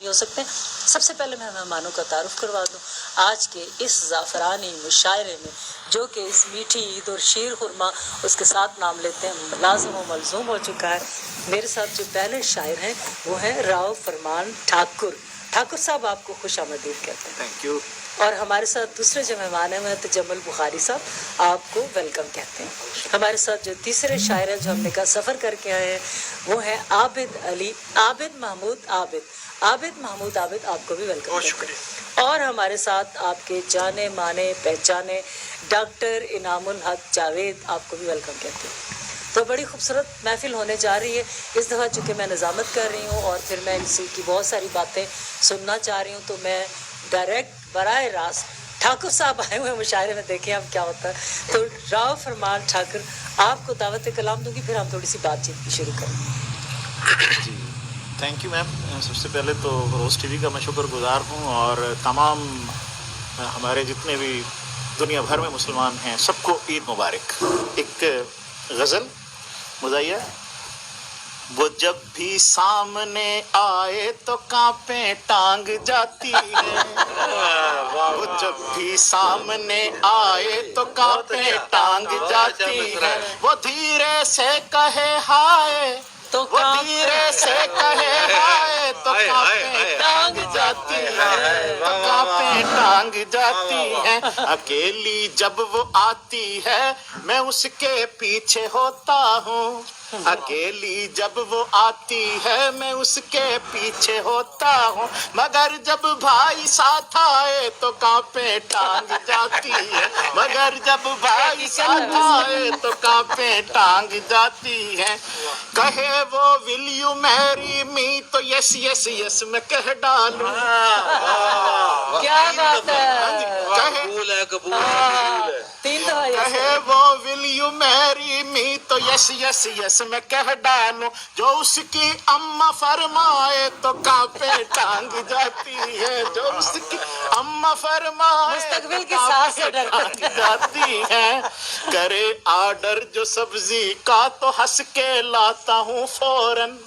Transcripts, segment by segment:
ہو سکتے ہیں. سب سے پہلے میں مہمانوں کا تعارف کروا دوں. آج کے اس زعفرانی مشاعرے میں جو کہ اس میٹھی عید اور شیر خرما اس کے ساتھ نام لیتے ہیں لازم و ملزوم ہو چکا ہے. میرے ساتھ جو پہلے شاعر ہیں وہ ہیں راؤ فرمان ٹھاکر. ٹھاکر صاحب آپ کو خوش آمدید کہتے ہیں. Thank you. اور ہمارے ساتھ دوسرے جو مہمان ہیں وہ تجمل بخاری صاحب، آپ کو ویلکم کہتے ہیں. ہمارے ساتھ جو تیسرے شاعر ہیں جو ہم نے کہا سفر کر کے آئے ہیں وہ ہیں عابد محمود عابد. آپ کو بھی ویلکم. بہت شکریہ. اور ہمارے ساتھ آپ کے جانے مانے پہچانے ڈاکٹر انعام الحق جاوید، آپ کو بھی ویلکم کہتے ہیں. تو بڑی خوبصورت محفل ہونے جا رہی ہے اس دفعہ، چونکہ میں نظامت کر رہی ہوں اور پھر میں اسی کی بہت ساری باتیں سننا چاہ رہی ہوں، تو میں ڈائریکٹ براہ راست ٹھاکر صاحب آئے ہوئے مشاعرے میں، دیکھیں اب کیا ہوتا ہے. تو راؤ فرمان ٹھاکر، آپ کو دعوت کلام دوں گی، پھر ہم تھوڑی سی بات چیت کی شروع کریں. جی تھینک یو میم. سب سے پہلے تو روز ٹی وی کا میں شکر گزار ہوں، اور تمام ہمارے جتنے بھی دنیا بھر میں مسلمان ہیں سب کو عید مبارک. ایک غزل مزاحیہ. وہ جب بھی سامنے آئے تو کانپیں ٹانگ جاتی ہے. وہ جب بھی سامنے آئے تو کانپیں ٹانگ جاتی ہے. وہ دھیرے سے کہے ہائے تو وہ دھیرے سے کہے ہائے تو کانپیں ٹانگ جاتی ہے. تو کانپیں ٹانگ جاتی ہے. اکیلی جب وہ آتی ہے میں اس کے پیچھے ہوتا ہوں. اکیلی جب وہ آتی ہے میں اس کے پیچھے ہوتا ہوں. مگر جب بھائی ساتھ آئے تو کانپیں ٹانگ جاتی ہے. مگر جب بھائی ساتھ آئے تو کانپیں ٹانگ جاتی ہے. کہے وہ ول یو میری می تو یس یس یس میں کہہ ڈالوں. کیا بات ہے. قبول ہے قبول ہے. تین دفعہ کہے وہ ول یو میری می تو یس یس یس میں کہہ ڈالوں. جو اس کی اماں فرمائے تو کانپیں ٹانگ جاتی ہے. جو اس کی اماں فرمائے مستقبل کی سانس سے ٹانگ جاتی ہے. کرے آرڈر جو سبزی کا تو ہنس کے لاتا ہوں فوراً.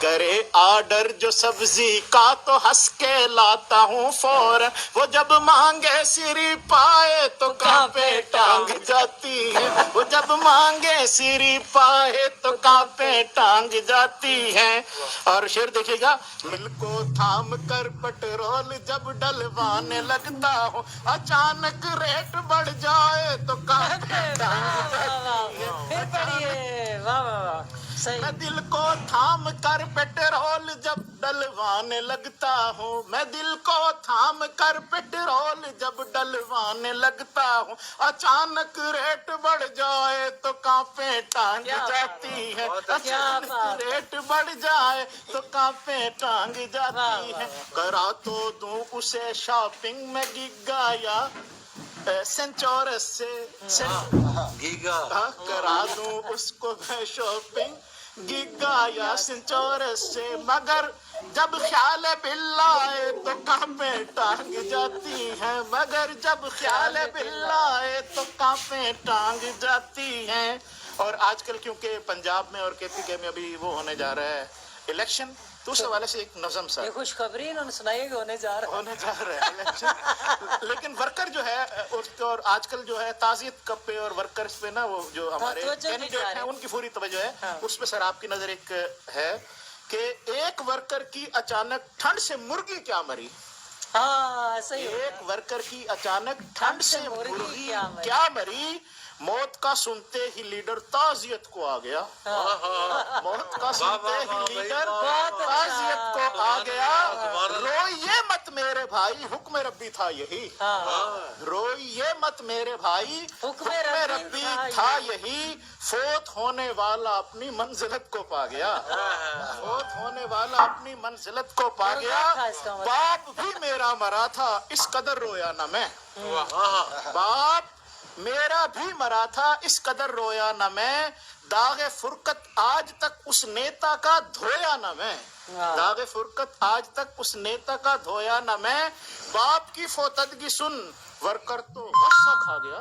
کرے آرڈر جو سبزی کا تو ہنس کے لاتا ہوں فوراً. وہ جب مانگے سری پائے تو کانپیں ٹانگ جاتی ہے. وہ جب مانگے سری پائے تو کانپیں ٹانگ جاتی ہے. اور شعر دیکھیے گا. مل کو تھام کر پٹرول جب ڈلوانے لگتا ہوں اچانک ریٹ بڑھ جائے تو کانپیں ٹانگ جاتی ہے. پھر پڑھیے. واہ واہ واہ. میں دل کو تھام کر پیٹرول جب ڈلوانے لگتا ہوں. میں دل کو تھام کر پیٹرول جب ڈلوانے لگتا ہوں اچانک ریٹ بڑھ جائے تو کانپیں ٹانگ جاتی ہے. اچانک ریٹ بڑھ جائے تو کانپیں ٹانگ جاتی ہے. کرا تو دوں اسے شاپنگ میں گگا یا سینچورس سے گیگا کرا دوں اس کو میں شاپنگ گیگا یا سینچورس سے. مگر جب خیال باللہ آئے تو کانپیں ٹانگ جاتی ہے. مگر جب خیال باللہ آئے تو کانپیں ٹانگ جاتی ہیں. اور آج کل کیونکہ پنجاب میں اور کے پی کے میں ابھی وہ ہونے جا رہا ہے الیکشن، تو اس حوالے سے ایک نظم سا یہ خوشخبری انہوں نے سنائی ہے کہ ہونے جا رہا ہے الیکشن. لیکن ورکر جو ہے اور آج کل جو ہے تعزیت کپ پہ اور ورکرز پہ نا وہ جو ہمارے کینڈیڈیٹ ہیں ان کی پوری توجہ ہے اس پہ. سر آپ کی نظر ایک ہے کہ ایک ورکر کی اچانک ٹھنڈ سے مرغی کیا مری. ہاں صحیح. ایک ورکر کی اچانک ٹھنڈ سے مرغی کیا مری. موت کا سنتے ہی لیڈر تعزیت کو آ گیا. موت کا سنتے ہی لیڈر تعزیت کو آ گیا. روئیے مت میرے بھائی حکم ربی تھا یہی. روئیے مت میرے بھائی حکم ربی تھا یہی. فوت ہونے والا اپنی منزلت کو پا گیا. فوت ہونے والا اپنی منزلت کو پا گیا. باپ بھی میرا مرا تھا اس قدر رویا نہ میں. باپ میرا بھی مرا تھا اس قدر رویا نہ میں. داغ فرقت آج تک اس نیتا کا دھویا نہ میں. داغ فرقت آج تک اس نیتا کا دھویا نہ میں. باپ کی فوتدگی سن ورکر تو غصہ کھا گیا.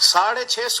650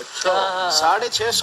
650